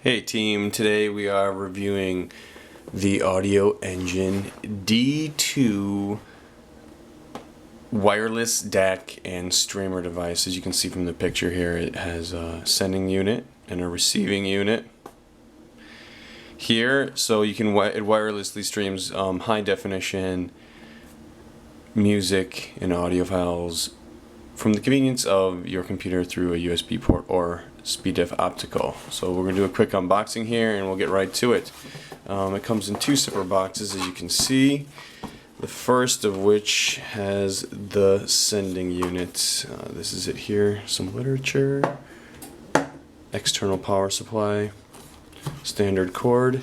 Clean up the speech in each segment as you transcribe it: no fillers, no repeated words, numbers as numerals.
Hey team, today we are reviewing the Audioengine D2 wireless DAC and streamer device. As you can see from the picture here, it has a sending unit and a receiving unit here, so you can it wirelessly streams high definition music and audio files from the convenience of your computer through a USB port or SpeedDiff optical. So we're going to do a quick unboxing here and we'll get right to it. It comes in two separate boxes, as you can see. The first of which has the sending unit. This is it here. Some literature, external power supply, standard cord.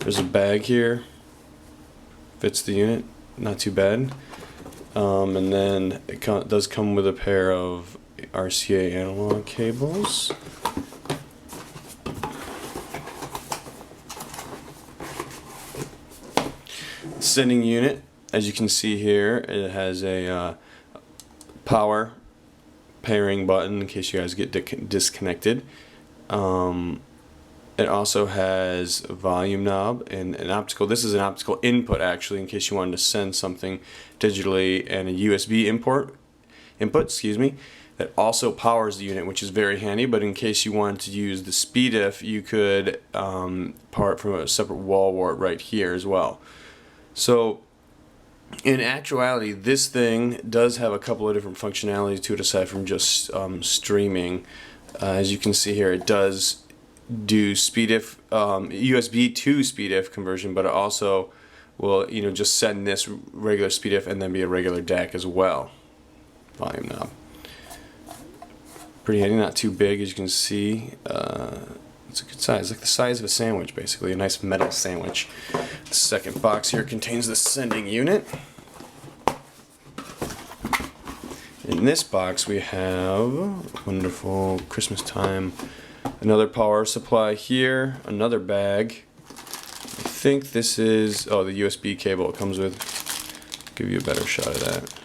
There's a bag here. Fits the unit, not too bad. And then it does come with a pair of RCA analog cables. Sending unit, as you can see here, it has a power pairing button in case you guys get disconnected. It also has a volume knob and an optical. This is an optical input actually, in case you wanted to send something digitally, and a USB input, that also powers the unit, which is very handy. But in case you wanted to use the SpeedDiff, you could power it from a separate wall wart right here as well. So in actuality, this thing does have a couple of different functionalities to it aside from just streaming. As you can see here, it does do SpeedDiff, USB to SpeedDiff conversion, but it also will, just send this regular SpeedDiff and then be a regular DAC as well. Volume knob. Pretty handy, not too big, as you can see. It's a good size, like the size of a sandwich, basically, a nice metal sandwich. The second box here contains the sending unit. In this box we have wonderful Christmas time. Another power supply here, another bag. I think this is, the USB cable it comes with. I'll give you a better shot of that.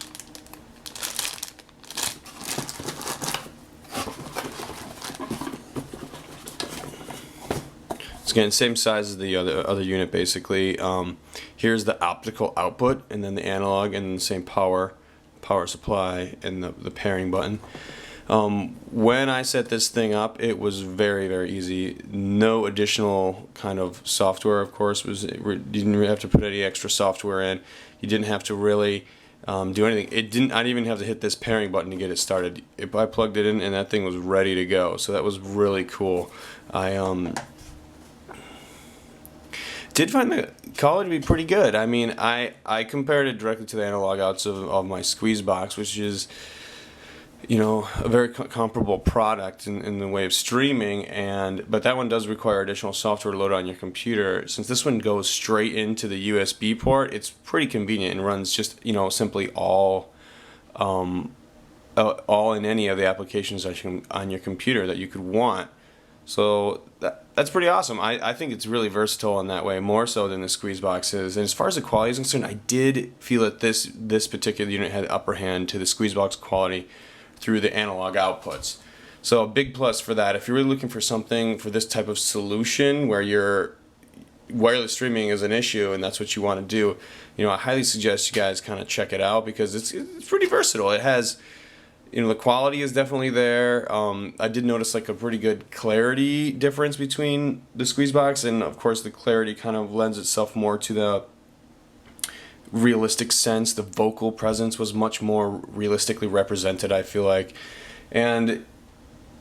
It's again same size as the other unit basically. Here's the optical output, and then the analog, and the same power supply, and the pairing button. When I set this thing up, it was very easy. No additional kind of software, of course. You didn't really have to put any extra software in. You didn't have to really do anything. I didn't even have to hit this pairing button to get it started. I plugged it in and that thing was ready to go. So that was really cool. I did find the quality to be pretty good. I mean, I compared it directly to the analog outs of my squeeze box, which is, a very comparable product in the way of streaming, but that one does require additional software to load on your computer. Since this one goes straight into the USB port, it's pretty convenient and runs just, simply all in any of the applications on your computer that you could want. So that's pretty awesome. I think it's really versatile in that way, more so than the squeeze box is. And as far as the quality is concerned, I did feel that this particular unit had the upper hand to the squeeze box quality through the analog outputs. So a big plus for that. If you're really looking for something for this type of solution where your wireless streaming is an issue and that's what you want to do, I highly suggest you guys kind of check it out, because it's pretty versatile. It has, the quality is definitely there. I did notice like a pretty good clarity difference between the squeeze box, and of course the clarity kind of lends itself more to the realistic sense. The vocal presence was much more realistically represented, I feel like, and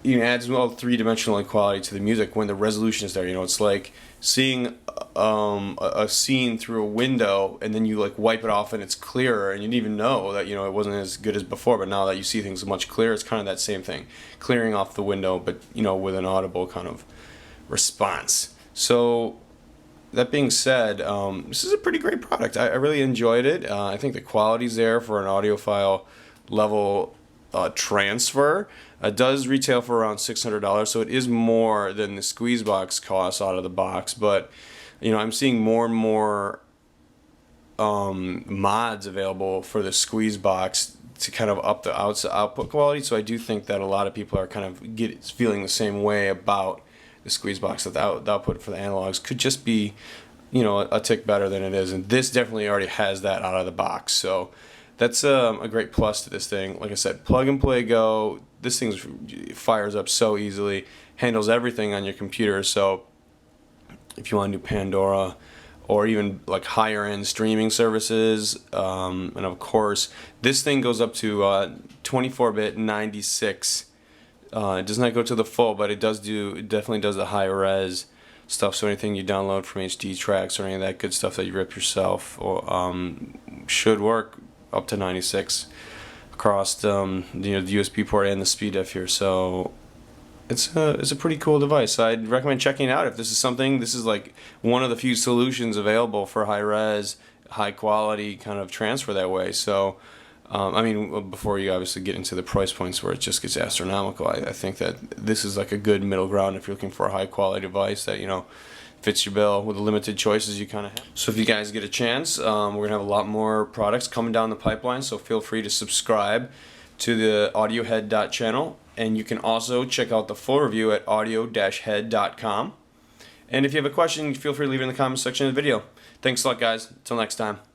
it adds three-dimensional quality to the music when the resolution is there. It's like seeing a scene through a window, and then you like wipe it off and it's clearer, and you didn't even know that it wasn't as good as before, but now that you see things much clearer, it's kind of that same thing, clearing off the window, but with an audible kind of response. So that being said, this is a pretty great product. I really enjoyed it. I think the quality's there for an audiophile level transfer. It does retail for around $600, so it is more than the squeeze box costs out of the box. But I'm seeing more and more mods available for the squeeze box to kind of up the output quality. So I do think that a lot of people are kind of feeling the same way about squeeze box, that the output for the analogs could just be, you know, a tick better than it is, and this definitely already has that out of the box. So that's a great plus to this thing. Like I said, plug and play go. This thing fires up so easily, handles everything on your computer. So if you want to do Pandora or even like higher end streaming services, and of course this thing goes up to 24-bit 96. It does not go to the full, but it definitely does the high res stuff. So anything you download from HD tracks or any of that good stuff that you rip yourself, or should work up to 96 across you know, the USB port and the SpeedDef here. So it's a pretty cool device. I'd recommend checking it out if this is something. This is like one of the few solutions available for high res, high quality kind of transfer that way. So I mean, before you obviously get into the price points where it just gets astronomical, I think that this is like a good middle ground if you're looking for a high quality device that, you know, fits your bill with the limited choices you kind of have. So if you guys get a chance, we're gonna have a lot more products coming down the pipeline, so feel free to subscribe to the Audiohead channel, and you can also check out the full review at audio-head.com. And if you have a question, feel free to leave it in the comment section of the video. Thanks a lot, guys. Until next time.